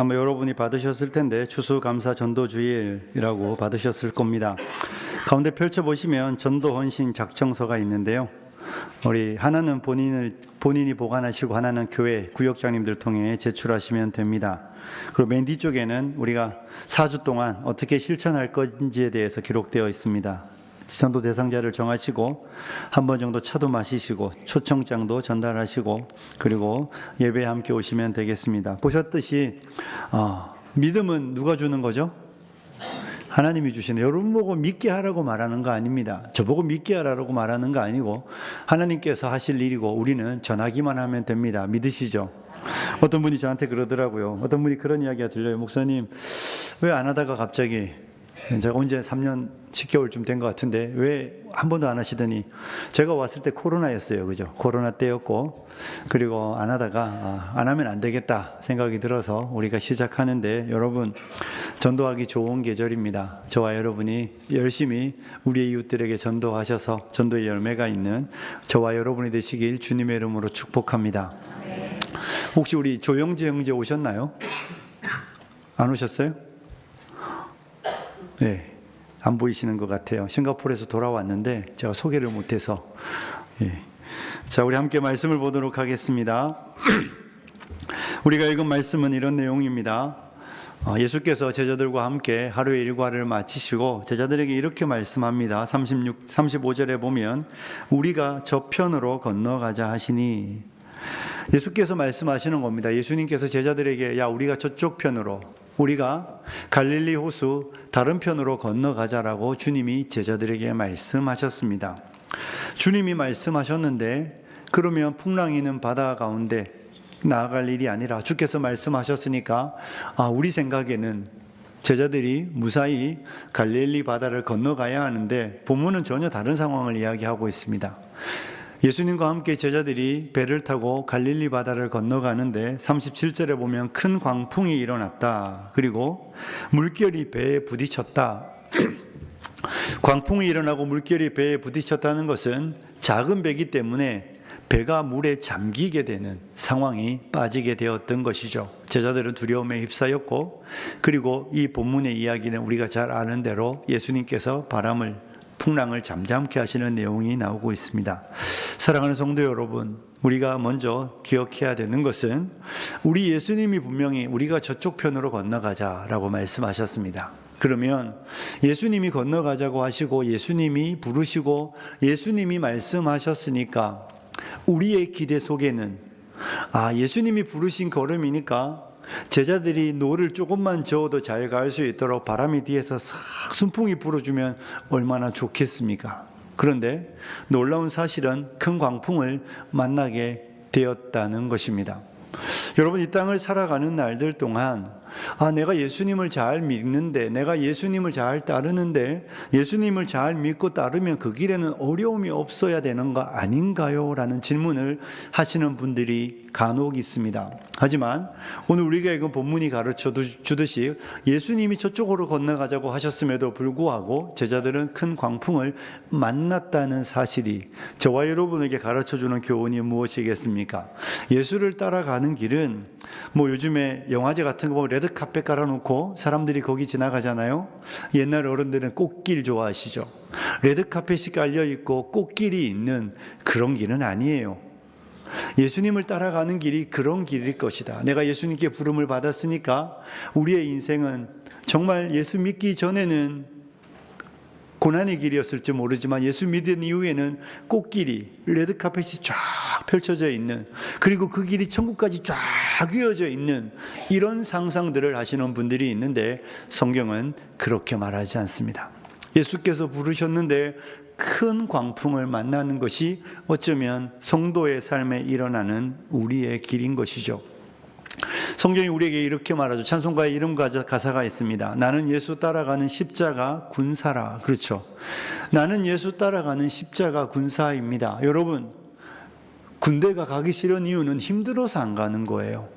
아마 여러분이 받으셨을 텐데 추수감사 전도주일이라고 받으셨을 겁니다. 가운데 펼쳐보시면 전도 헌신 작정서가 있는데요. 우리 하나는 본인이 보관하시고 하나는 교회 구역장님들 통해 제출하시면 됩니다. 그리고 맨 뒤쪽에는 우리가 4주 동안 어떻게 실천할 건지에 대해서 기록되어 있습니다. 전도 대상자를 정하시고 한 번 정도 차도 마시시고 초청장도 전달하시고 그리고 예배에 함께 오시면 되겠습니다. 보셨듯이 믿음은 누가 주는 거죠? 하나님이 주시는. 여러분 보고 믿게 하라고 말하는 거 아닙니다. 저보고 믿게 하라고 말하는 거 아니고 하나님께서 하실 일이고 우리는 전하기만 하면 됩니다. 믿으시죠? 어떤 분이 저한테 그러더라고요. 어떤 분이 그런 이야기가 들려요. 목사님, 왜 안 하다가 갑자기, 제가 언제 3년 10개월쯤 된 것 같은데 왜 한 번도 안 하시더니, 제가 왔을 때 코로나였어요. 그죠? 코로나 때였고, 그리고 안 하다가 안 하면 안 되겠다 생각이 들어서 우리가 시작하는데, 여러분 전도하기 좋은 계절입니다. 저와 여러분이 열심히 우리의 이웃들에게 전도하셔서 전도의 열매가 있는 저와 여러분이 되시길 주님의 이름으로 축복합니다. 혹시 우리 조영재 형제 오셨나요? 안 오셨어요? 네, 안 보이시는 것 같아요. 싱가포르에서 돌아왔는데 제가 소개를 못해서. 자, 우리 함께 말씀을 보도록 하겠습니다. 우리가 읽은 말씀은 이런 내용입니다. 예수께서 제자들과 함께 하루의 일과를 마치시고 제자들에게 이렇게 말씀합니다. 35절에 보면 우리가 저편으로 건너가자 하시니, 예수께서 말씀하시는 겁니다. 예수님께서 제자들에게 야, 우리가 저쪽 편으로, 우리가 갈릴리 호수 다른 편으로 건너가자라고 주님이 제자들에게 말씀하셨습니다. 주님이 말씀하셨는데 그러면 풍랑이 있는 바다 가운데 나아갈 일이 아니라 주께서 말씀하셨으니까 우리 생각에는 제자들이 무사히 갈릴리 바다를 건너가야 하는데, 본문은 전혀 다른 상황을 이야기하고 있습니다. 예수님과 함께 제자들이 배를 타고 갈릴리 바다를 건너가는데 37절에 보면 큰 광풍이 일어났다. 그리고 물결이 배에 부딪혔다. 광풍이 일어나고 물결이 배에 부딪혔다는 것은 작은 배이기 때문에 배가 물에 잠기게 되는 상황이 빠지게 되었던 것이죠. 제자들은 두려움에 휩싸였고, 그리고 이 본문의 이야기는 우리가 잘 아는 대로 예수님께서 풍랑을 잠잠케 하시는 내용이 나오고 있습니다. 사랑하는 성도 여러분, 우리가 먼저 기억해야 되는 것은 우리 예수님이 분명히 우리가 저쪽 편으로 건너가자라고 말씀하셨습니다. 그러면 예수님이 건너가자고 하시고 예수님이 부르시고 예수님이 말씀하셨으니까 우리의 기대 속에는 예수님이 부르신 걸음이니까 제자들이 노를 조금만 저어도 잘 갈 수 있도록 바람이 뒤에서 싹 순풍이 불어주면 얼마나 좋겠습니까? 그런데 놀라운 사실은 큰 광풍을 만나게 되었다는 것입니다. 여러분, 이 땅을 살아가는 날들 동안 내가 예수님을 잘 믿는데, 내가 예수님을 잘 따르는데, 예수님을 잘 믿고 따르면 그 길에는 어려움이 없어야 되는 거 아닌가요? 라는 질문을 하시는 분들이 간혹 있습니다. 하지만 오늘 우리가 읽은 본문이 가르쳐 주듯이 예수님이 저쪽으로 건너가자고 하셨음에도 불구하고 제자들은 큰 광풍을 만났다는 사실이 저와 여러분에게 가르쳐 주는 교훈이 무엇이겠습니까? 예수를 따라가는 길은 요즘에 영화제 같은 거 보면 레드카펫 깔아놓고 사람들이 거기 지나가잖아요. 옛날 어른들은 꽃길 좋아하시죠. 레드카펫이 깔려있고 꽃길이 있는 그런 길은 아니에요. 예수님을 따라가는 길이 그런 길일 것이다. 내가 예수님께 부름을 받았으니까 우리의 인생은 정말 예수 믿기 전에는 고난의 길이었을지 모르지만 예수 믿은 이후에는 꽃길이, 레드카펫이 쫙 펼쳐져 있는, 그리고 그 길이 천국까지 쫙 이어져 있는 이런 상상들을 하시는 분들이 있는데 성경은 그렇게 말하지 않습니다. 예수께서 부르셨는데 큰 광풍을 만나는 것이 어쩌면 성도의 삶에 일어나는 우리의 길인 것이죠. 성경이 우리에게 이렇게 말하죠. 찬송가의 이름 가사가 있습니다. 나는 예수 따라가는 십자가 군사라. 그렇죠. 나는 예수 따라가는 십자가 군사입니다. 여러분, 군대가 가기 싫은 이유는 힘들어서 안 가는 거예요.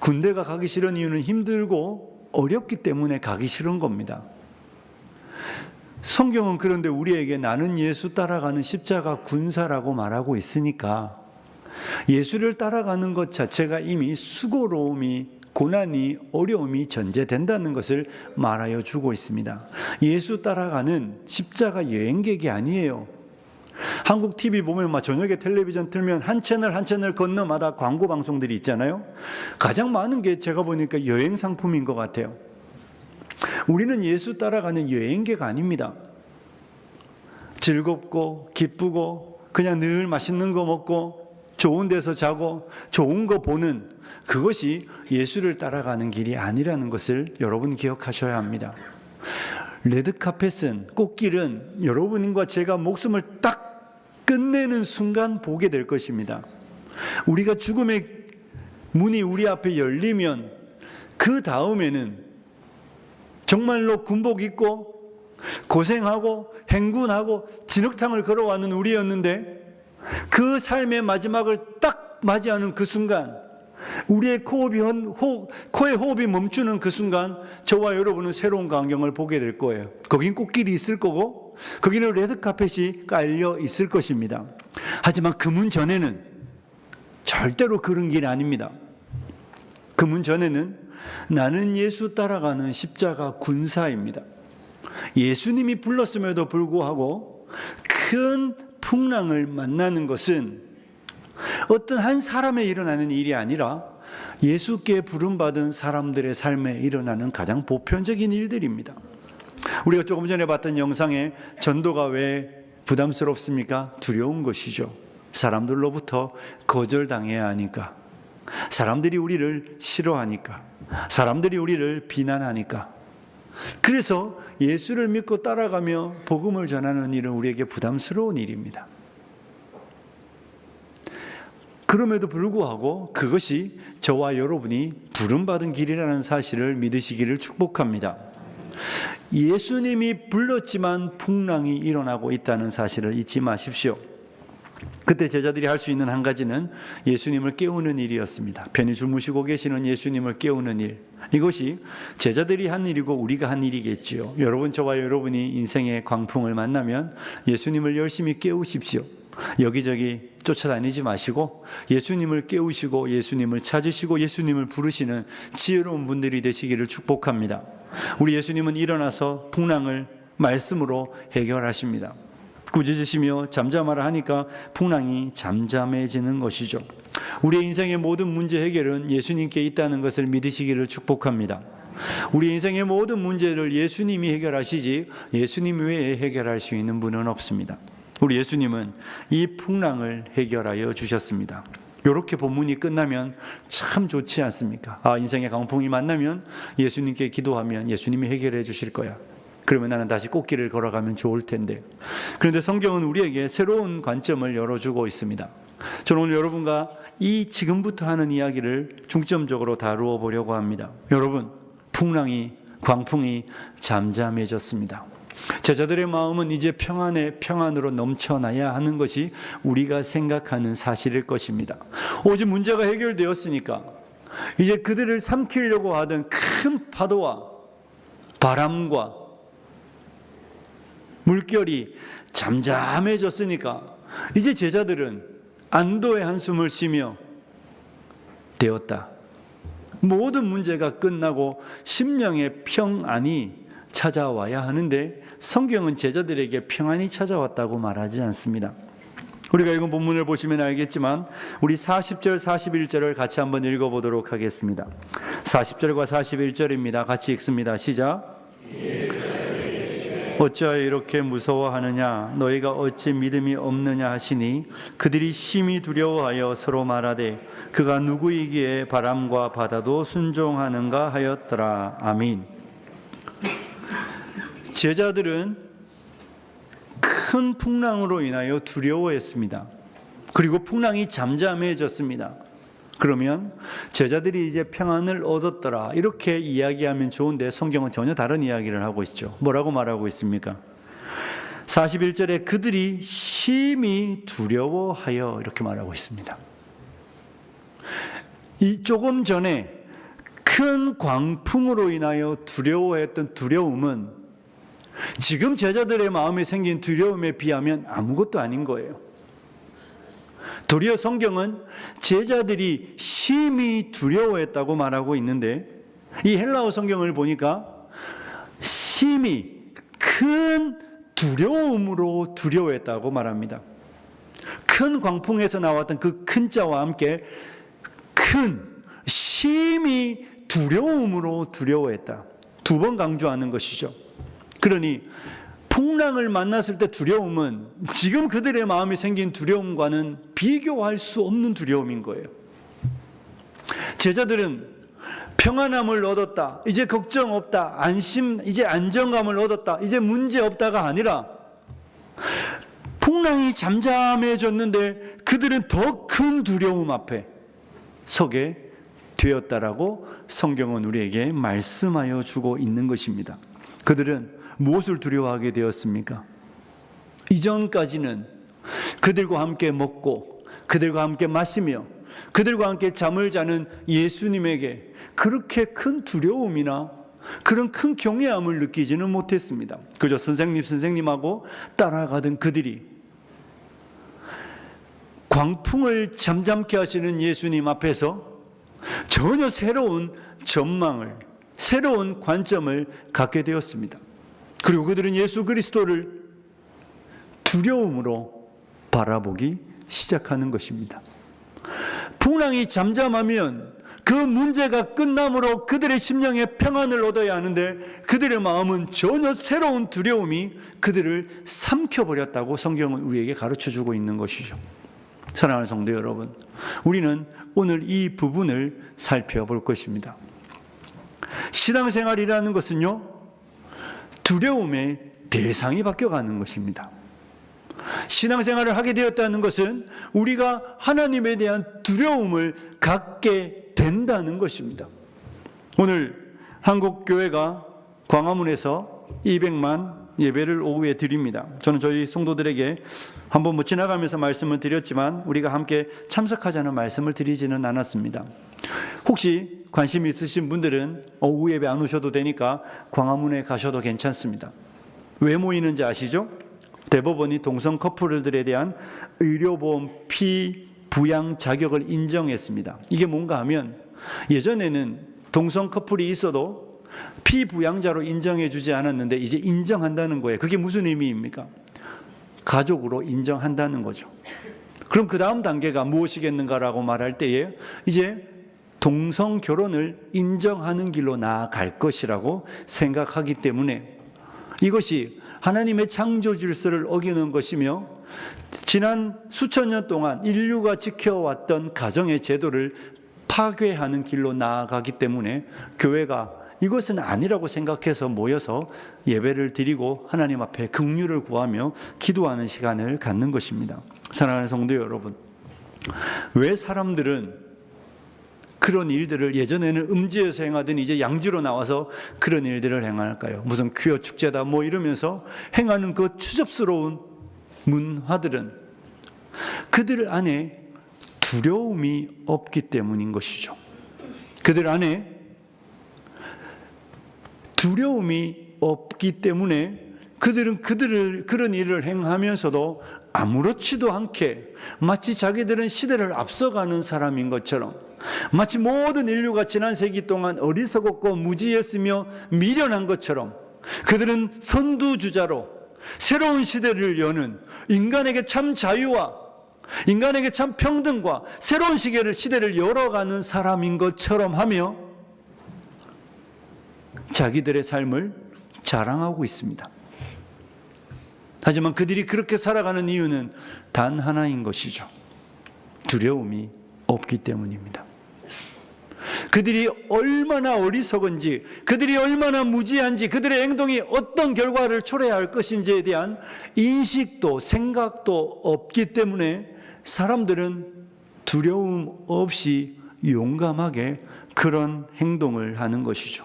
군대가 가기 싫은 이유는 힘들고 어렵기 때문에 가기 싫은 겁니다. 성경은 그런데 우리에게 나는 예수 따라가는 십자가 군사라고 말하고 있으니까 예수를 따라가는 것 자체가 이미 수고로움이 고난이 어려움이 전제된다는 것을 말하여 주고 있습니다. 예수 따라가는 십자가 여행객이 아니에요. 한국 TV 보면 저녁에 텔레비전 틀면 한 채널 한 채널 건너마다 광고 방송들이 있잖아요. 가장 많은 게 제가 보니까 여행 상품인 것 같아요. 우리는 예수 따라가는 여행객 아닙니다. 즐겁고 기쁘고 그냥 늘 맛있는 거 먹고 좋은 데서 자고 좋은 거 보는 그것이 예수를 따라가는 길이 아니라는 것을 여러분 기억하셔야 합니다. 레드카펫은, 꽃길은 여러분과 제가 목숨을 딱 끝내는 순간 보게 될 것입니다. 우리가 죽음의 문이 우리 앞에 열리면 그 다음에는 정말로 군복 입고 고생하고 행군하고 진흙탕을 걸어왔는 우리였는데 그 삶의 마지막을 딱 맞이하는 그 순간, 우리의 코에 호흡이 멈추는 그 순간 저와 여러분은 새로운 광경을 보게 될 거예요. 거긴 꽃길이 있을 거고 거기는 레드카펫이 깔려 있을 것입니다. 하지만 그 문 전에는 절대로 그런 길이 아닙니다. 그 문 전에는 나는 예수 따라가는 십자가 군사입니다. 예수님이 불렀음에도 불구하고 큰 풍랑을 만나는 것은 어떤 한 사람에 일어나는 일이 아니라 예수께 부름받은 사람들의 삶에 일어나는 가장 보편적인 일들입니다. 우리가 조금 전에 봤던 영상에 전도가 왜 부담스럽습니까? 두려운 것이죠. 사람들로부터 거절당해야 하니까, 사람들이 우리를 싫어하니까, 사람들이 우리를 비난하니까. 그래서 예수를 믿고 따라가며 복음을 전하는 일은 우리에게 부담스러운 일입니다. 그럼에도 불구하고 그것이 저와 여러분이 부름받은 길이라는 사실을 믿으시기를 축복합니다. 예수님이 불렀지만 풍랑이 일어나고 있다는 사실을 잊지 마십시오. 그때 제자들이 할 수 있는 한 가지는 예수님을 깨우는 일이었습니다. 편히 주무시고 계시는 예수님을 깨우는 일, 이것이 제자들이 한 일이고 우리가 한 일이겠지요. 여러분, 저와 여러분이 인생의 광풍을 만나면 예수님을 열심히 깨우십시오. 여기저기 쫓아다니지 마시고 예수님을 깨우시고 예수님을 찾으시고 예수님을 부르시는 지혜로운 분들이 되시기를 축복합니다. 우리 예수님은 일어나서 풍랑을 말씀으로 해결하십니다. 꾸짖으시며 잠잠하라 하니까 풍랑이 잠잠해지는 것이죠. 우리의 인생의 모든 문제 해결은 예수님께 있다는 것을 믿으시기를 축복합니다. 우리 인생의 모든 문제를 예수님이 해결하시지 예수님 외에 해결할 수 있는 분은 없습니다. 우리 예수님은 이 풍랑을 해결하여 주셨습니다. 이렇게 본문이 끝나면 참 좋지 않습니까? 인생의 강풍이 만나면 예수님께 기도하면 예수님이 해결해 주실 거야. 그러면 나는 다시 꽃길을 걸어가면 좋을 텐데. 그런데 성경은 우리에게 새로운 관점을 열어주고 있습니다. 저는 오늘 여러분과 이 지금부터 하는 이야기를 중점적으로 다루어 보려고 합니다. 여러분, 광풍이 잠잠해졌습니다. 제자들의 마음은 이제 평안으로 넘쳐나야 하는 것이 우리가 생각하는 사실일 것입니다. 오직 문제가 해결되었으니까 이제 그들을 삼키려고 하던 큰 파도와 바람과 물결이 잠잠해졌으니까 이제 제자들은 안도의 한숨을 쉬며 되었다. 모든 문제가 끝나고 심령의 평안이 찾아와야 하는데 성경은 제자들에게 평안이 찾아왔다고 말하지 않습니다. 우리가 읽은 본문을 보시면 알겠지만 우리 40절 41절을 같이 한번 읽어보도록 하겠습니다. 40절과 41절입니다. 같이 읽습니다. 시작. 어찌하여 이렇게 무서워하느냐? 너희가 어찌 믿음이 없느냐 하시니 그들이 심히 두려워하여 서로 말하되 그가 누구이기에 바람과 바다도 순종하는가 하였더라. 아멘. 제자들은 큰 풍랑으로 인하여 두려워했습니다. 그리고 풍랑이 잠잠해졌습니다. 그러면 제자들이 이제 평안을 얻었더라 이렇게 이야기하면 좋은데 성경은 전혀 다른 이야기를 하고 있죠. 뭐라고 말하고 있습니까? 41절에 그들이 심히 두려워하여 이렇게 말하고 있습니다. 이 조금 전에 큰 광풍으로 인하여 두려워했던 두려움은 지금 제자들의 마음에 생긴 두려움에 비하면 아무것도 아닌 거예요. 도리어 성경은 제자들이 심히 두려워했다고 말하고 있는데, 이 헬라어 성경을 보니까 심히 큰 두려움으로 두려워했다고 말합니다. 큰 광풍에서 나왔던 그 큰 자와 함께 심히 두려움으로 두려워했다. 두 번 강조하는 것이죠. 그러니 풍랑을 만났을 때 두려움은 지금 그들의 마음에 생긴 두려움과는 비교할 수 없는 두려움인 거예요. 제자들은 평안함을 얻었다, 이제 걱정 없다, 안심, 이제 안정감을 얻었다, 이제 문제 없다가 아니라 풍랑이 잠잠해졌는데 그들은 더 큰 두려움 앞에 서게 되었다라고 성경은 우리에게 말씀하여 주고 있는 것입니다. 그들은 무엇을 두려워하게 되었습니까? 이전까지는 그들과 함께 먹고 그들과 함께 마시며 그들과 함께 잠을 자는 예수님에게 그렇게 큰 두려움이나 그런 큰 경외함을 느끼지는 못했습니다. 그저 선생님하고 따라가던 그들이 광풍을 잠잠케 하시는 예수님 앞에서 전혀 새로운 전망을, 새로운 관점을 갖게 되었습니다. 그리고 그들은 예수 그리스도를 두려움으로 바라보기 시작하는 것입니다. 풍랑이 잠잠하면 그 문제가 끝남으로 그들의 심령에 평안을 얻어야 하는데 그들의 마음은 전혀 새로운 두려움이 그들을 삼켜버렸다고 성경은 우리에게 가르쳐주고 있는 것이죠. 사랑하는 성도 여러분, 우리는 오늘 이 부분을 살펴볼 것입니다. 신앙생활이라는 것은요, 두려움의 대상이 바뀌어가는 것입니다. 신앙생활을 하게 되었다는 것은 우리가 하나님에 대한 두려움을 갖게 된다는 것입니다. 오늘 한국교회가 광화문에서 200만 예배를 오후에 드립니다. 저는 저희 성도들에게 한번 지나가면서 말씀을 드렸지만 우리가 함께 참석하자는 말씀을 드리지는 않았습니다. 혹시 관심 있으신 분들은 오후 예배 안 오셔도 되니까 광화문에 가셔도 괜찮습니다. 왜 모이는지 아시죠? 대법원이 동성 커플들에 대한 의료보험 피부양 자격을 인정했습니다. 이게 뭔가 하면 예전에는 동성 커플이 있어도 피부양자로 인정해 주지 않았는데 이제 인정한다는 거예요. 그게 무슨 의미입니까? 가족으로 인정한다는 거죠. 그럼 그 다음 단계가 무엇이겠는가라고 말할 때에 이제 동성 결혼을 인정하는 길로 나아갈 것이라고 생각하기 때문에 이것이 하나님의 창조 질서를 어기는 것이며 지난 수천 년 동안 인류가 지켜왔던 가정의 제도를 파괴하는 길로 나아가기 때문에 교회가 이것은 아니라고 생각해서 모여서 예배를 드리고 하나님 앞에 긍휼을 구하며 기도하는 시간을 갖는 것입니다. 사랑하는 성도 여러분, 왜 사람들은 그런 일들을 예전에는 음지에서 행하더니 이제 양지로 나와서 그런 일들을 행할까요? 무슨 퀴어 축제다 뭐 이러면서 행하는 그 추접스러운 문화들은 그들 안에 두려움이 없기 때문인 것이죠. 그들 안에 두려움이 없기 때문에 그들은 그런 일을 행하면서도 아무렇지도 않게 마치 자기들은 시대를 앞서가는 사람인 것처럼, 마치 모든 인류가 지난 세기 동안 어리석었고 무지했으며 미련한 것처럼 그들은 선두주자로 새로운 시대를 여는, 인간에게 참 자유와 인간에게 참 평등과 새로운 시대를 열어가는 사람인 것처럼 하며 자기들의 삶을 자랑하고 있습니다. 하지만 그들이 그렇게 살아가는 이유는 단 하나인 것이죠. 두려움이 없기 때문입니다. 그들이 얼마나 어리석은지, 그들이 얼마나 무지한지, 그들의 행동이 어떤 결과를 초래할 것인지에 대한 인식도 생각도 없기 때문에 사람들은 두려움 없이 용감하게 그런 행동을 하는 것이죠.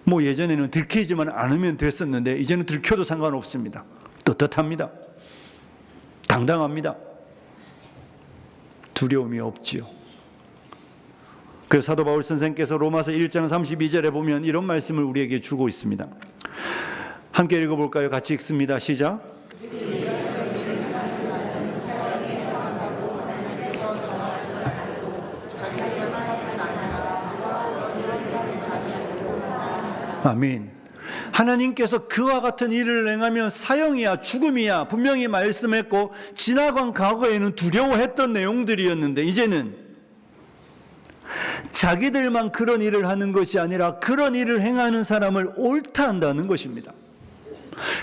뭐 예전에는 들키지만 않으면 됐었는데 이제는 들켜도 상관없습니다. 떳떳합니다. 당당합니다. 두려움이 없지요. 그래서 사도 바울 선생께서 로마서 1장 32절에 보면 이런 말씀을 우리에게 주고 있습니다. 함께 읽어볼까요? 같이 읽습니다. 시작. 아멘. 하나님께서 그와 같은 일을 행하면 사형이야 죽음이야 분명히 말씀했고 지나간 과거에는 두려워했던 내용들이었는데 이제는 자기들만 그런 일을 하는 것이 아니라 그런 일을 행하는 사람을 옳다 한다는 것입니다.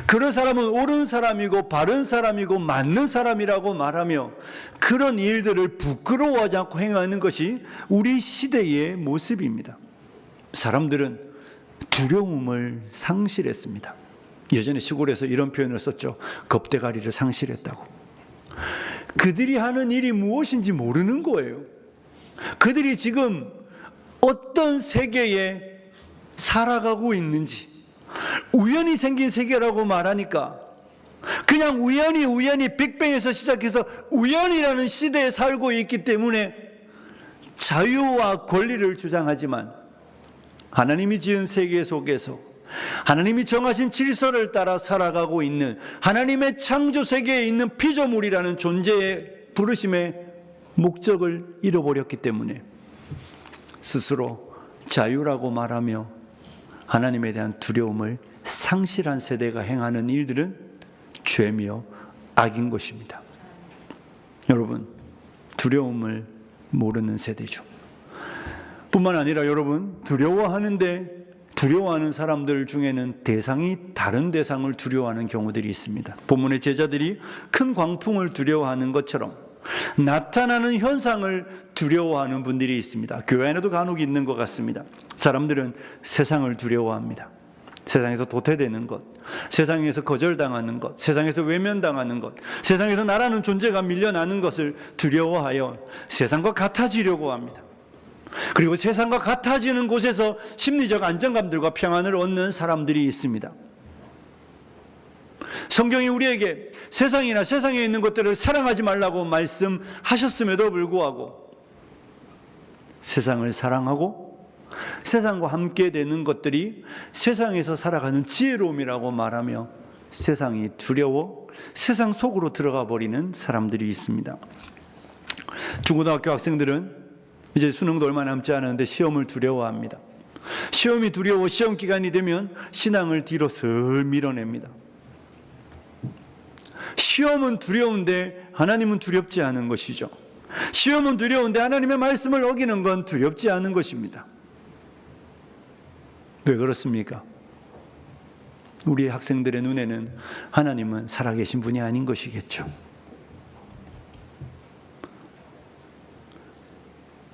그런 사람은 옳은 사람이고 바른 사람이고 맞는 사람이라고 말하며 그런 일들을 부끄러워하지 않고 행하는 것이 우리 시대의 모습입니다. 사람들은 두려움을 상실했습니다. 예전에 시골에서 이런 표현을 썼죠. 겁대가리를 상실했다고. 그들이 하는 일이 무엇인지 모르는 거예요. 그들이 지금 어떤 세계에 살아가고 있는지, 우연히 생긴 세계라고 말하니까 그냥 우연히 빅뱅에서 시작해서 우연이라는 시대에 살고 있기 때문에 자유와 권리를 주장하지만 하나님이 지은 세계 속에서 하나님이 정하신 질서를 따라 살아가고 있는 하나님의 창조 세계에 있는 피조물이라는 존재의 부르심의 목적을 잃어버렸기 때문에 스스로 자유라고 말하며 하나님에 대한 두려움을 상실한 세대가 행하는 일들은 죄며 악인 것입니다. 여러분, 두려움을 모르는 세대죠. 뿐만 아니라 여러분, 두려워하는 사람들 중에는 대상이 다른 대상을 두려워하는 경우들이 있습니다. 본문의 제자들이 큰 광풍을 두려워하는 것처럼 나타나는 현상을 두려워하는 분들이 있습니다. 교회 안에도 간혹 있는 것 같습니다. 사람들은 세상을 두려워합니다. 세상에서 도태되는 것, 세상에서 거절당하는 것, 세상에서 외면당하는 것, 세상에서 나라는 존재가 밀려나는 것을 두려워하여 세상과 같아지려고 합니다. 그리고 세상과 같아지는 곳에서 심리적 안정감들과 평안을 얻는 사람들이 있습니다. 성경이 우리에게 세상이나 세상에 있는 것들을 사랑하지 말라고 말씀하셨음에도 불구하고 세상을 사랑하고 세상과 함께 되는 것들이 세상에서 살아가는 지혜로움이라고 말하며 세상이 두려워 세상 속으로 들어가 버리는 사람들이 있습니다. 중고등학교 학생들은 이제 수능도 얼마 남지 않았는데 시험을 두려워합니다. 시험이 두려워 시험 기간이 되면 신앙을 뒤로 슬 밀어냅니다. 시험은 두려운데 하나님은 두렵지 않은 것이죠. 시험은 두려운데 하나님의 말씀을 어기는 건 두렵지 않은 것입니다. 왜 그렇습니까? 우리 학생들의 눈에는 하나님은 살아계신 분이 아닌 것이겠죠.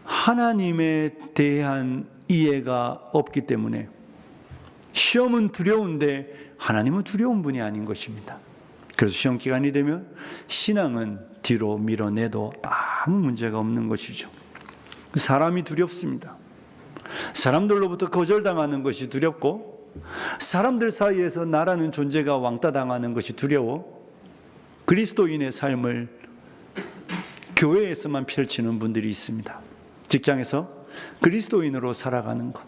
하나님에 대한 이해가 없기 때문에 시험은 두려운데 하나님은 두려운 분이 아닌 것입니다. 그래서 시험 기간이 되면 신앙은 뒤로 밀어내도 아무 문제가 없는 것이죠. 사람이 두렵습니다. 사람들로부터 거절당하는 것이 두렵고 사람들 사이에서 나라는 존재가 왕따당하는 것이 두려워 그리스도인의 삶을 교회에서만 펼치는 분들이 있습니다. 직장에서 그리스도인으로 살아가는 것,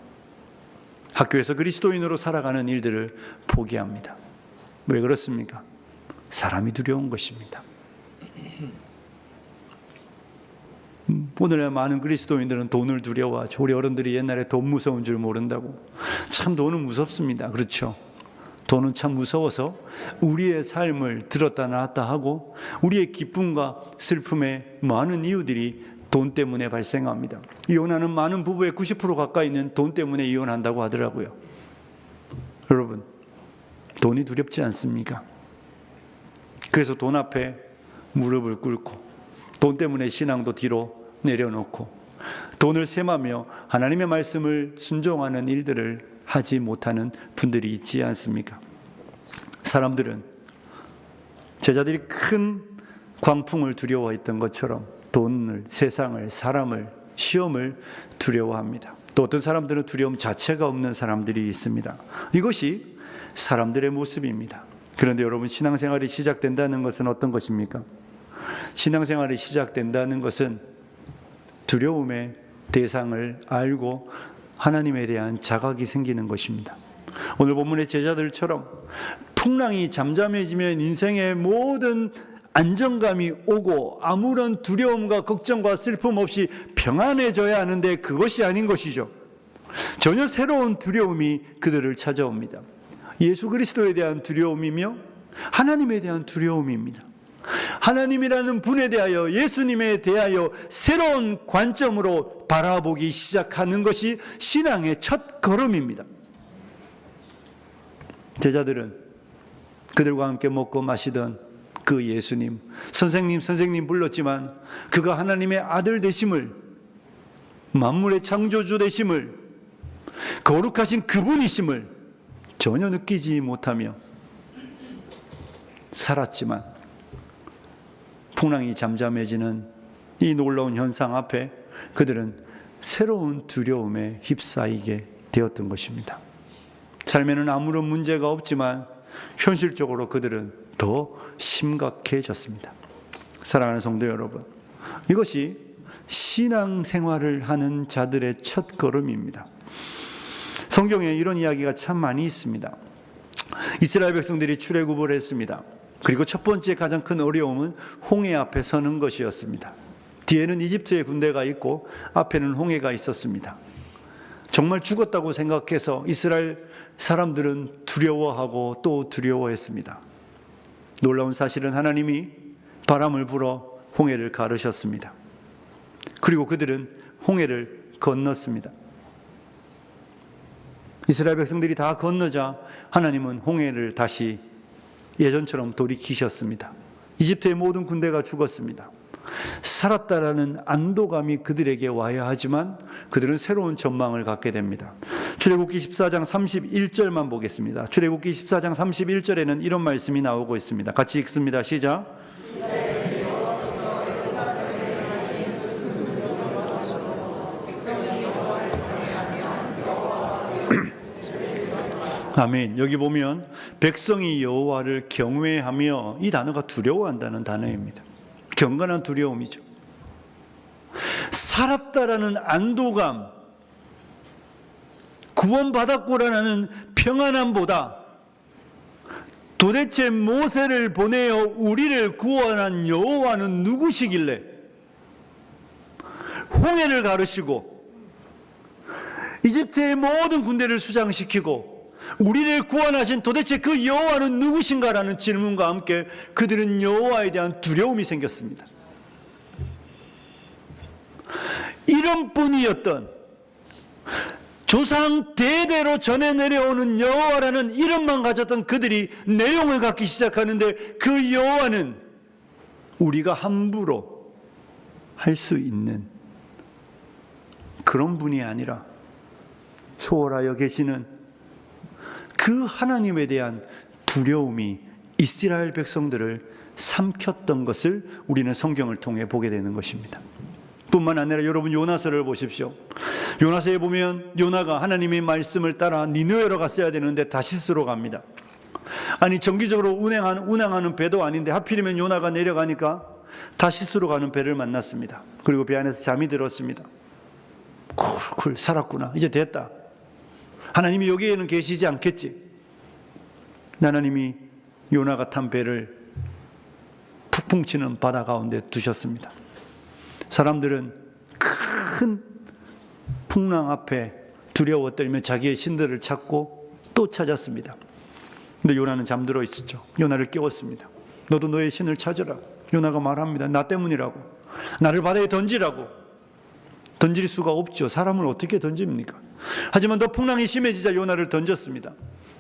학교에서 그리스도인으로 살아가는 일들을 포기합니다. 왜 그렇습니까? 사람이 두려운 것입니다. 오늘날 많은 그리스도인들은 돈을 두려워하죠. 우리 어른들이 옛날에 돈 무서운 줄 모른다고. 참 돈은 무섭습니다. 그렇죠? 돈은 참 무서워서 우리의 삶을 들었다 놨다 하고 우리의 기쁨과 슬픔의 많은 이유들이 돈 때문에 발생합니다. 이혼하는 많은 부부의 90% 가까이는 돈 때문에 이혼한다고 하더라고요. 여러분, 돈이 두렵지 않습니까? 그래서 돈 앞에 무릎을 꿇고 돈 때문에 신앙도 뒤로 내려놓고 돈을 셈하며 하나님의 말씀을 순종하는 일들을 하지 못하는 분들이 있지 않습니까? 사람들은 제자들이 큰 광풍을 두려워했던 것처럼 돈을, 세상을, 사람을, 시험을 두려워합니다. 또 어떤 사람들은 두려움 자체가 없는 사람들이 있습니다. 이것이 사람들의 모습입니다. 그런데 여러분, 신앙생활이 시작된다는 것은 어떤 것입니까? 신앙생활이 시작된다는 것은 두려움의 대상을 알고 하나님에 대한 자각이 생기는 것입니다. 오늘 본문의 제자들처럼 풍랑이 잠잠해지면 인생의 모든 안정감이 오고 아무런 두려움과 걱정과 슬픔 없이 평안해져야 하는데 그것이 아닌 것이죠. 전혀 새로운 두려움이 그들을 찾아옵니다. 예수 그리스도에 대한 두려움이며 하나님에 대한 두려움입니다. 하나님이라는 분에 대하여, 예수님에 대하여 새로운 관점으로 바라보기 시작하는 것이 신앙의 첫 걸음입니다. 제자들은 그들과 함께 먹고 마시던 그 예수님, 선생님 불렀지만 그가 하나님의 아들 되심을, 만물의 창조주 되심을, 거룩하신 그분이심을 전혀 느끼지 못하며 살았지만 풍랑이 잠잠해지는 이 놀라운 현상 앞에 그들은 새로운 두려움에 휩싸이게 되었던 것입니다. 삶에는 아무런 문제가 없지만 현실적으로 그들은 더 심각해졌습니다. 사랑하는 성도 여러분, 이것이 신앙생활을 하는 자들의 첫 걸음입니다. 성경에 이런 이야기가 참 많이 있습니다. 이스라엘 백성들이 출애굽을 했습니다. 그리고 첫 번째 가장 큰 어려움은 홍해 앞에 서는 것이었습니다. 뒤에는 이집트의 군대가 있고 앞에는 홍해가 있었습니다. 정말 죽었다고 생각해서 이스라엘 사람들은 두려워하고 또 두려워했습니다. 놀라운 사실은 하나님이 바람을 불어 홍해를 가르셨습니다. 그리고 그들은 홍해를 건넜습니다. 이스라엘 백성들이 다 건너자 하나님은 홍해를 다시 예전처럼 돌이키셨습니다. 이집트의 모든 군대가 죽었습니다. 살았다라는 안도감이 그들에게 와야 하지만 그들은 새로운 전망을 갖게 됩니다. 출애굽기 14장 31절만 보겠습니다. 출애굽기 14장 31절에는 이런 말씀이 나오고 있습니다. 같이 읽습니다. 시작. 아멘. 여기 보면 백성이 여호와를 경외하며, 이 단어가 두려워한다는 단어입니다. 경건한 두려움이죠. 살았다라는 안도감, 구원받았구라는 평안함보다 도대체 모세를 보내어 우리를 구원한 여호와는 누구시길래 홍해를 가르시고 이집트의 모든 군대를 수장시키고 우리를 구원하신 도대체 그 여호와는 누구신가라는 질문과 함께 그들은 여호와에 대한 두려움이 생겼습니다. 이런 분이었던, 조상 대대로 전해 내려오는 여호와라는 이름만 가졌던 그들이 내용을 갖기 시작하는데, 그 여호와는 우리가 함부로 할 수 있는 그런 분이 아니라 초월하여 계시는 그 하나님에 대한 두려움이 이스라엘 백성들을 삼켰던 것을 우리는 성경을 통해 보게 되는 것입니다. 뿐만 아니라 여러분, 요나서를 보십시오. 요나서에 보면 요나가 하나님의 말씀을 따라 니느웨로 갔어야 되는데 다시스로 갑니다. 아니, 정기적으로 운항하는 배도 아닌데 하필이면 요나가 내려가니까 다시스로 가는 배를 만났습니다. 그리고 배 안에서 잠이 들었습니다. 쿨쿨 살았구나, 이제 됐다. 하나님이 여기에는 계시지 않겠지. 하나님이 요나가 탄 배를 북풍 치는 바다 가운데 두셨습니다. 사람들은 큰 풍랑 앞에 두려워 떨며 자기의 신들을 찾고 또 찾았습니다. 근데 요나는 잠들어 있었죠. 요나를 깨웠습니다. 너도 너의 신을 찾으라. 요나가 말합니다. 나 때문이라고. 나를 바다에 던지라고. 던질 수가 없죠. 사람을 어떻게 던집니까? 하지만 더 풍랑이 심해지자 요나를 던졌습니다.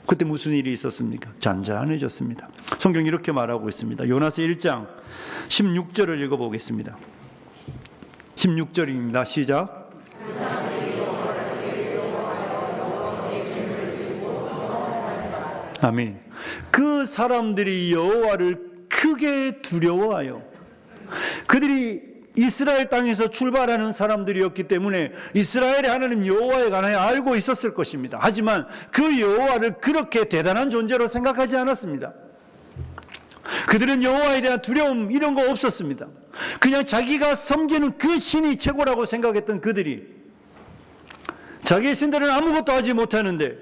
그때 무슨 일이 있었습니까? 잔잔해졌습니다. 성경이 이렇게 말하고 있습니다. 요나서 1장 16절을 읽어보겠습니다. 16절입니다. 시작. 아멘. 그 사람들이 여호와를 크게 두려워하여, 그들이 이스라엘 땅에서 출발하는 사람들이었기 때문에 이스라엘의 하나님 여호와에 관하여 알고 있었을 것입니다. 하지만 그 여호와를 그렇게 대단한 존재로 생각하지 않았습니다. 그들은 여호와에 대한 두려움 이런 거 없었습니다. 그냥 자기가 섬기는 그 신이 최고라고 생각했던 그들이, 자기의 신들은 아무것도 하지 못하는데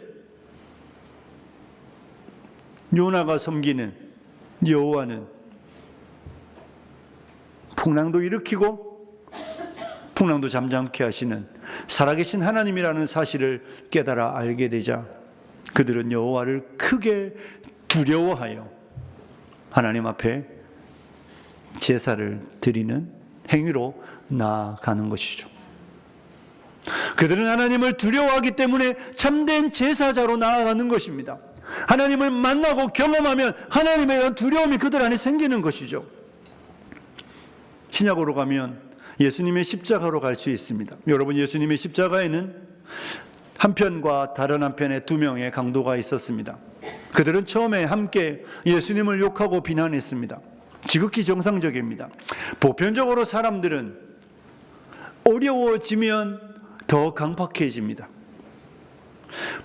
요나가 섬기는 여호와는 풍랑도 일으키고 풍랑도 잠잠케 하시는 살아계신 하나님이라는 사실을 깨달아 알게 되자 그들은 여호와를 크게 두려워하여 하나님 앞에 제사를 드리는 행위로 나아가는 것이죠. 그들은 하나님을 두려워하기 때문에 참된 제사자로 나아가는 것입니다. 하나님을 만나고 경험하면 하나님에 대한 두려움이 그들 안에 생기는 것이죠. 신약으로 가면 예수님의 십자가로 갈 수 있습니다. 여러분, 예수님의 십자가에는 한편과 다른 한편에 두 명의 강도가 있었습니다. 그들은 처음에 함께 예수님을 욕하고 비난했습니다. 지극히 정상적입니다. 보편적으로 사람들은 어려워지면 더 강팍해집니다.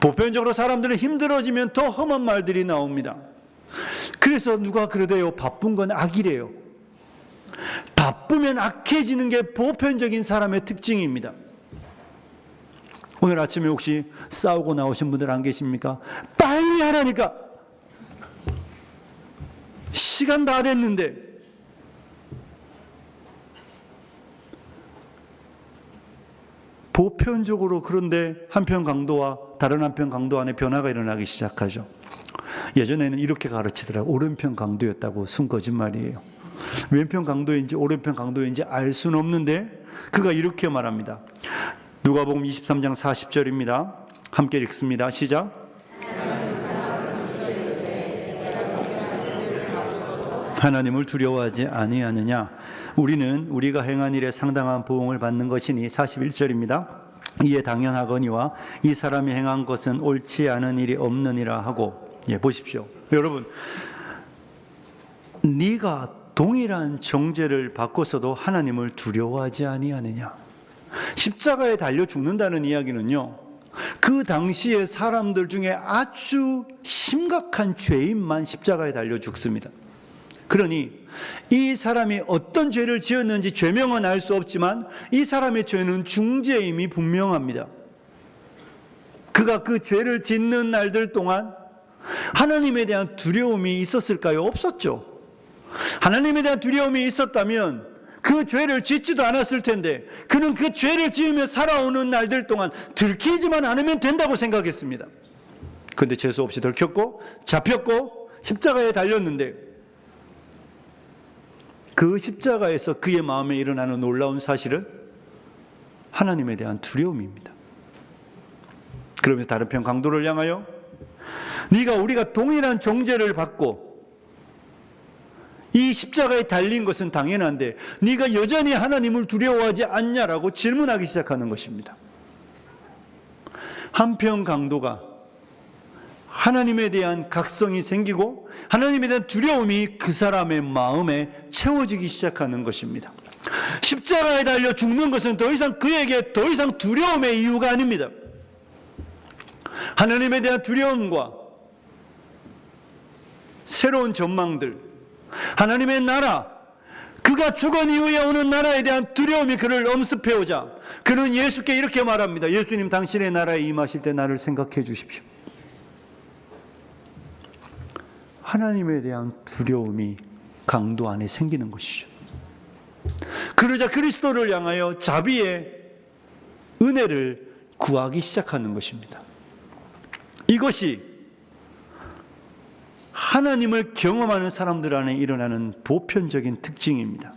보편적으로 사람들은 힘들어지면 더 험한 말들이 나옵니다. 그래서 누가 그러대요. 바쁜 건 악이래요. 바쁘면 악해지는 게 보편적인 사람의 특징입니다. 오늘 아침에 혹시 싸우고 나오신 분들 안 계십니까? 빨리 하라니까. 시간 다 됐는데. 보편적으로 그런데 한편 강도와 다른 한편 강도 안에 변화가 일어나기 시작하죠. 예전에는 이렇게 가르치더라고요. 오른편 강도였다고. 순 거짓말이에요. 왼편 강도인지 오른편 강도인지 알 수는 없는데 그가 이렇게 말합니다. 누가복음 23장 40절입니다. 함께 읽습니다. 시작. 하나님을 두려워하지 아니하느냐? 우리는 우리가 행한 일에 상당한 보응을 받는 것이니. 41절입니다. 이에 당연하거니와 이 사람이 행한 것은 옳지 않은 일이 없느니라 하고. 보십시오. 여러분, 네가 동일한 정죄를 받고서도 하나님을 두려워하지 아니하느냐? 십자가에 달려 죽는다는 이야기는요, 그 당시에 사람들 중에 아주 심각한 죄인만 십자가에 달려 죽습니다. 그러니 이 사람이 어떤 죄를 지었는지 죄명은 알 수 없지만 이 사람의 죄는 중죄임이 분명합니다. 그가 그 죄를 짓는 날들 동안 하나님에 대한 두려움이 있었을까요? 없었죠. 하나님에 대한 두려움이 있었다면 그 죄를 짓지도 않았을 텐데 그는 그 죄를 지으며 살아오는 날들 동안 들키지만 않으면 된다고 생각했습니다. 그런데 재수 없이 들켰고 잡혔고 십자가에 달렸는데 그 십자가에서 그의 마음에 일어나는 놀라운 사실은 하나님에 대한 두려움입니다. 그러면서 다른 편 강도를 향하여 네가 우리가 동일한 정죄를 받고 이 십자가에 달린 것은 당연한데 네가 여전히 하나님을 두려워하지 않냐라고 질문하기 시작하는 것입니다. 한편 강도가 하나님에 대한 각성이 생기고 하나님에 대한 두려움이 그 사람의 마음에 채워지기 시작하는 것입니다. 십자가에 달려 죽는 것은 더 이상 그에게 더 이상 두려움의 이유가 아닙니다. 하나님에 대한 두려움과 새로운 전망들, 하나님의 나라, 그가 죽은 이후에 오는 나라에 대한 두려움이 그를 엄습해오자 그는 예수께 이렇게 말합니다. 예수님, 당신의 나라에 임하실 때 나를 생각해 주십시오. 하나님에 대한 두려움이 강도 안에 생기는 것이죠. 그러자 그리스도를 향하여 자비의 은혜를 구하기 시작하는 것입니다. 이것이 하나님을 경험하는 사람들 안에 일어나는 보편적인 특징입니다.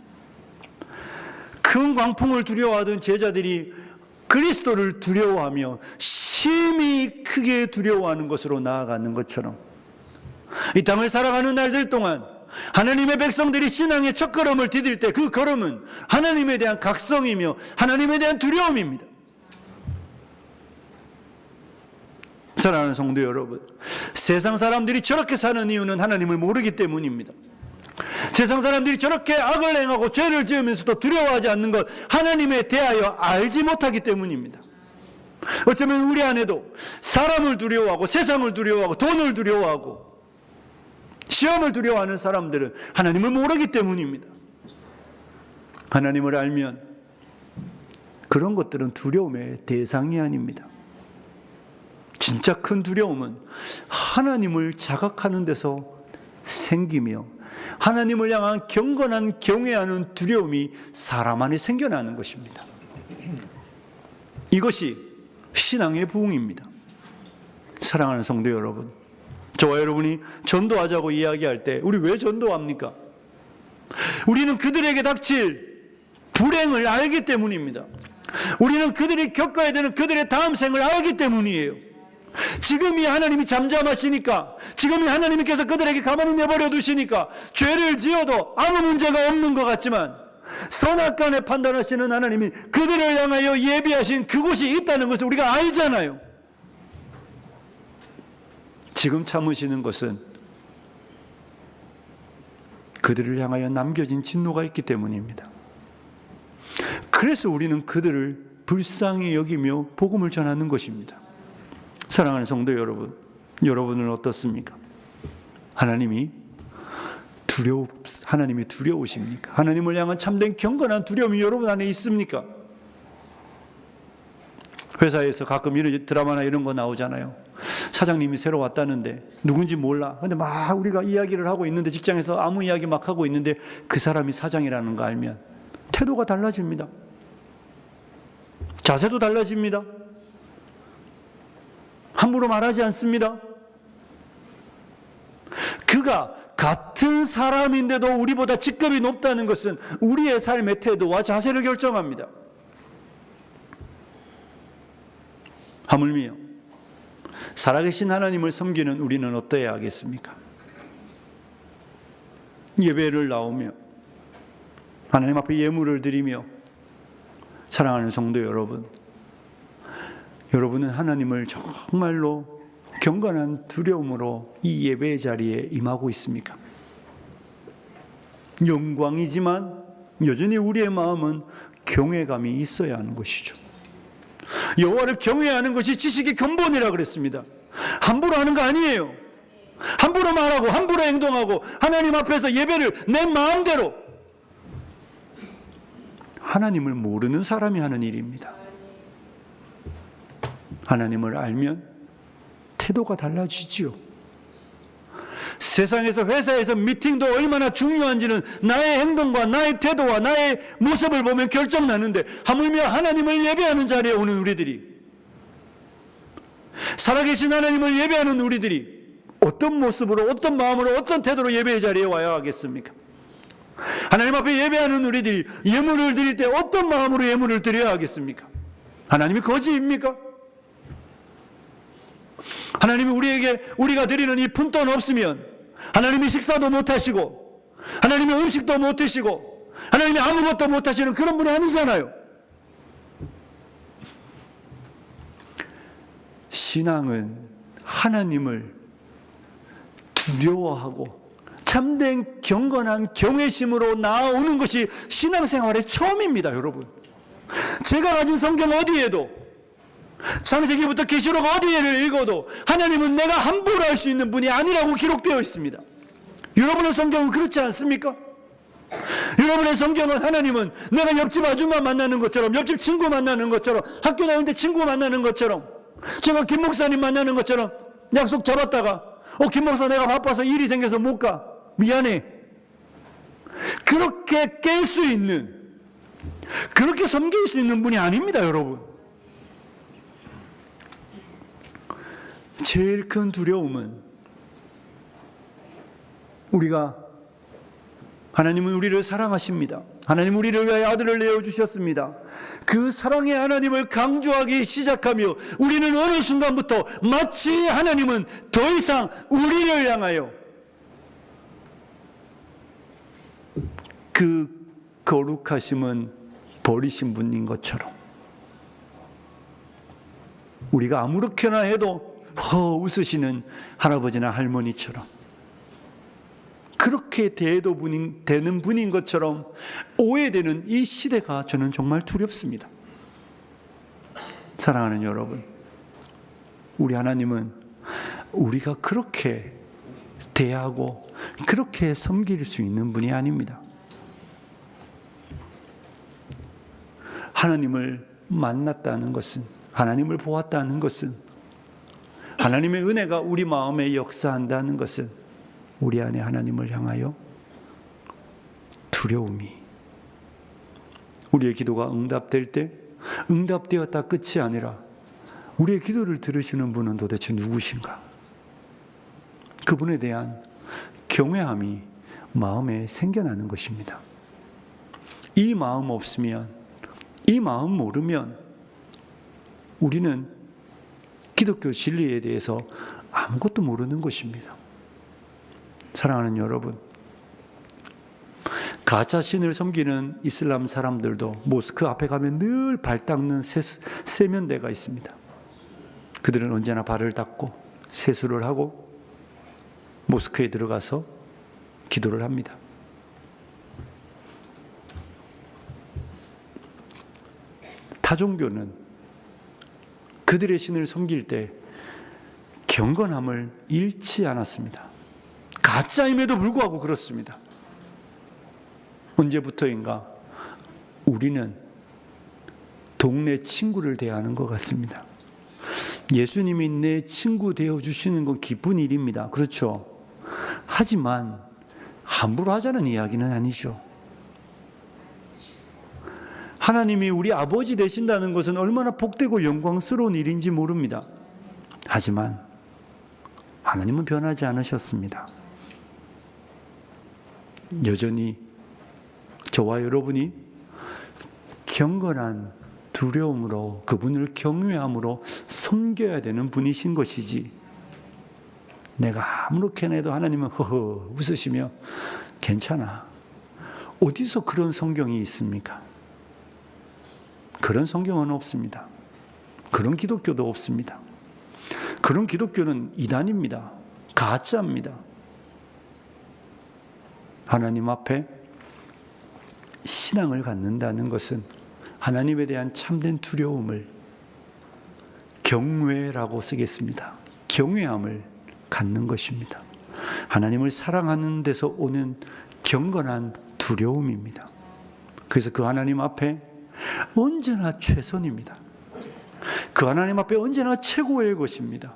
큰 광풍을 두려워하던 제자들이 그리스도를 두려워하며 심히 크게 두려워하는 것으로 나아가는 것처럼 이 땅을 살아가는 날들 동안 하나님의 백성들이 신앙의 첫걸음을 디딜 때 그 걸음은 하나님에 대한 각성이며 하나님에 대한 두려움입니다. 사랑하는 성도 여러분, 세상 사람들이 저렇게 사는 이유는 하나님을 모르기 때문입니다. 세상 사람들이 저렇게 악을 행하고 죄를 지으면서도 두려워하지 않는 것, 하나님에 대하여 알지 못하기 때문입니다. 어쩌면 우리 안에도 사람을 두려워하고 세상을 두려워하고 돈을 두려워하고 시험을 두려워하는 사람들은 하나님을 모르기 때문입니다. 하나님을 알면 그런 것들은 두려움의 대상이 아닙니다. 진짜 큰 두려움은 하나님을 자각하는 데서 생기며 하나님을 향한 경건한 경외하는 두려움이 사람 안에 생겨나는 것입니다. 이것이 신앙의 부흥입니다. 사랑하는 성도 여러분, 저와 여러분이 전도하자고 이야기할 때 우리 왜 전도합니까? 우리는 그들에게 닥칠 불행을 알기 때문입니다. 우리는 그들이 겪어야 되는 그들의 다음 생을 알기 때문이에요. 지금이 하나님이 잠잠하시니까, 지금이 하나님께서 그들에게 가만히 내버려 두시니까 죄를 지어도 아무 문제가 없는 것 같지만, 선악간에 판단하시는 하나님이 그들을 향하여 예비하신 그곳이 있다는 것을 우리가 알잖아요. 지금 참으시는 것은 그들을 향하여 남겨진 진노가 있기 때문입니다. 그래서 우리는 그들을 불쌍히 여기며 복음을 전하는 것입니다. 사랑하는 성도 여러분, 여러분은 어떻습니까? 하나님이 두려우십니까? 하나님을 향한 참된 경건한 두려움이 여러분 안에 있습니까? 회사에서 가끔 이런 드라마나 이런 거 나오잖아요. 사장님이 새로 왔다는데 누군지 몰라. 근데 막 우리가 이야기를 하고 있는데, 직장에서 아무 이야기 막 하고 있는데 그 사람이 사장이라는 거 알면 태도가 달라집니다. 자세도 달라집니다. 함부로 말하지 않습니다. 그가 같은 사람인데도 우리보다 직급이 높다는 것은 우리의 삶의 태도와 자세를 결정합니다. 하물며 살아계신 하나님을 섬기는 우리는 어떠해야 하겠습니까? 예배를 나오며 하나님 앞에 예물을 드리며, 사랑하는 성도 여러분, 여러분은 하나님을 정말로 경건한 두려움으로 이 예배의 자리에 임하고 있습니까? 영광이지만 여전히 우리의 마음은 경외감이 있어야 하는 것이죠. 여호와를 경외하는 것이 지식의 근본이라 그랬습니다. 함부로 하는 거 아니에요. 함부로 말하고 함부로 행동하고 하나님 앞에서 예배를 내 마음대로, 하나님을 모르는 사람이 하는 일입니다. 하나님을 알면 태도가 달라지지요. 세상에서, 회사에서 미팅도 얼마나 중요한지는 나의 행동과 나의 태도와 나의 모습을 보면 결정나는데, 하물며 하나님을 예배하는 자리에 오는 우리들이, 살아계신 하나님을 예배하는 우리들이 어떤 모습으로, 어떤 마음으로, 어떤 태도로 예배의 자리에 와야 하겠습니까? 하나님 앞에 예배하는 우리들이 예물을 드릴 때 어떤 마음으로 예물을 드려야 하겠습니까? 하나님이 거지입니까? 하나님이 우리가 드리는 이 푼돈 없으면 하나님이 식사도 못하시고, 하나님이 음식도 못 드시고, 하나님이 아무것도 못하시는 그런 분이 아니잖아요. 신앙은 하나님을 두려워하고 참된 경건한 경외심으로 나아오는 것이 신앙생활의 처음입니다, 여러분. 제가 가진 성경 어디에도, 창세기부터 계시록 어디에를 읽어도 하나님은 내가 함부로 할 수 있는 분이 아니라고 기록되어 있습니다. 여러분의 성경은 그렇지 않습니까? 여러분의 성경은 하나님은 내가 옆집 아줌마 만나는 것처럼, 옆집 친구 만나는 것처럼, 학교 다닐 때 친구 만나는 것처럼, 제가 김 목사님 만나는 것처럼 약속 잡았다가 김 목사 내가 바빠서 일이 생겨서 못 가, 미안해, 그렇게 깰 수 있는, 그렇게 섬길 수 있는 분이 아닙니다, 여러분. 제일 큰 두려움은, 하나님은 우리를 사랑하십니다. 하나님은 우리를 위하여 아들을 내어주셨습니다. 그 사랑의 하나님을 강조하기 시작하며 우리는 어느 순간부터 마치 하나님은 더 이상 우리를 향하여 그 거룩하심은 버리신 분인 것처럼, 우리가 아무렇게나 해도 웃으시는 할아버지나 할머니처럼, 그렇게 되는 분인 것처럼 오해되는 이 시대가 저는 정말 두렵습니다. 사랑하는 여러분, 우리 하나님은 우리가 그렇게 대하고 그렇게 섬길 수 있는 분이 아닙니다. 하나님을 만났다는 것은, 하나님을 보았다는 것은, 하나님의 은혜가 우리 마음에 역사한다는 것은 우리 안에 하나님을 향하여 두려움이, 우리의 기도가 응답될 때, 응답되었다 끝이 아니라 우리의 기도를 들으시는 분은 도대체 누구신가? 그분에 대한 경외함이 마음에 생겨나는 것입니다. 이 마음 없으면, 이 마음 모르면 우리는 기독교 진리에 대해서 아무것도 모르는 것입니다. 사랑하는 여러분, 가짜 신을 섬기는 이슬람 사람들도 모스크 앞에 가면 늘 발 닦는 세면대가 있습니다. 그들은 언제나 발을 닦고 세수를 하고 모스크에 들어가서 기도를 합니다. 타종교는 그들의 신을 섬길 때 경건함을 잃지 않았습니다. 가짜임에도 불구하고 그렇습니다. 언제부터인가 우리는 동네 친구를 대하는 것 같습니다. 예수님이 내 친구 되어주시는 건 기쁜 일입니다. 그렇죠. 하지만 함부로 하자는 이야기는 아니죠. 하나님이 우리 아버지 되신다는 것은 얼마나 복되고 영광스러운 일인지 모릅니다. 하지만 하나님은 변하지 않으셨습니다. 여전히 저와 여러분이 경건한 두려움으로 그분을 경외함으로 섬겨야 되는 분이신 것이지, 내가 아무렇게나 해도 하나님은 허허 웃으시며 괜찮아, 어디서 그런 성경이 있습니까? 그런 성경은 없습니다. 그런 기독교도 없습니다. 그런 기독교는 이단입니다. 가짜입니다. 하나님 앞에 신앙을 갖는다는 것은 하나님에 대한 참된 두려움을, 경외라고 쓰겠습니다. 경외함을 갖는 것입니다. 하나님을 사랑하는 데서 오는 경건한 두려움입니다. 그래서 그 하나님 앞에 언제나 최선입니다. 그 하나님 앞에 언제나 최고의 것입니다.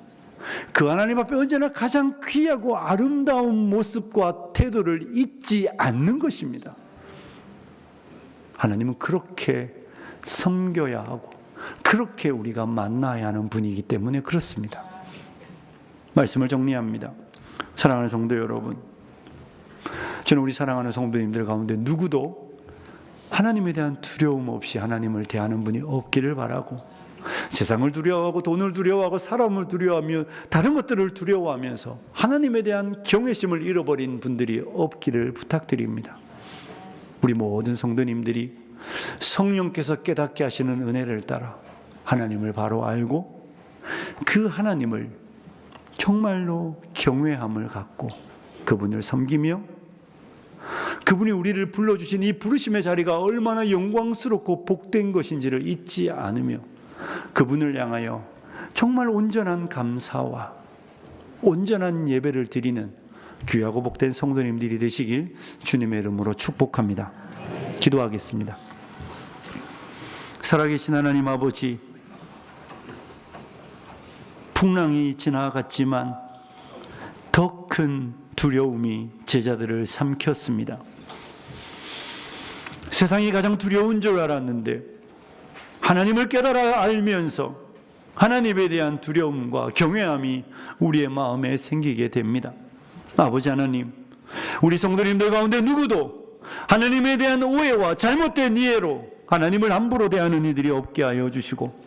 그 하나님 앞에 언제나 가장 귀하고 아름다운 모습과 태도를 잊지 않는 것입니다. 하나님은 그렇게 섬겨야 하고 그렇게 우리가 만나야 하는 분이기 때문에 그렇습니다. 말씀을 정리합니다. 사랑하는 성도 여러분, 저는 우리 사랑하는 성도님들 가운데 누구도 하나님에 대한 두려움 없이 하나님을 대하는 분이 없기를 바라고, 세상을 두려워하고 돈을 두려워하고 사람을 두려워하며 다른 것들을 두려워하면서 하나님에 대한 경외심을 잃어버린 분들이 없기를 부탁드립니다. 우리 모든 성도님들이 성령께서 깨닫게 하시는 은혜를 따라 하나님을 바로 알고 그 하나님을 정말로 경외함을 갖고 그분을 섬기며 그분이 우리를 불러주신 이 부르심의 자리가 얼마나 영광스럽고 복된 것인지를 잊지 않으며 그분을 향하여 정말 온전한 감사와 온전한 예배를 드리는 귀하고 복된 성도님들이 되시길 주님의 이름으로 축복합니다. 기도하겠습니다. 살아계신 하나님 아버지, 풍랑이 지나갔지만 더 큰 두려움이 제자들을 삼켰습니다. 세상이 가장 두려운 줄 알았는데 하나님을 깨달아 알면서 하나님에 대한 두려움과 경외함이 우리의 마음에 생기게 됩니다. 아버지 하나님, 우리 성도님들 가운데 누구도 하나님에 대한 오해와 잘못된 이해로 하나님을 함부로 대하는 이들이 없게 하여 주시고,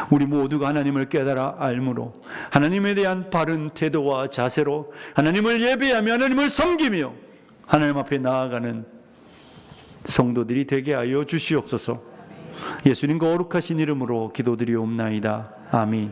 우리 모두가 하나님을 깨달아 알므로 하나님에 대한 바른 태도와 자세로 하나님을 예배하며 하나님을 섬기며 하나님 앞에 나아가는 성도들이 되게 하여 주시옵소서. 예수님 거룩하신 이름으로 기도드리옵나이다. 아멘.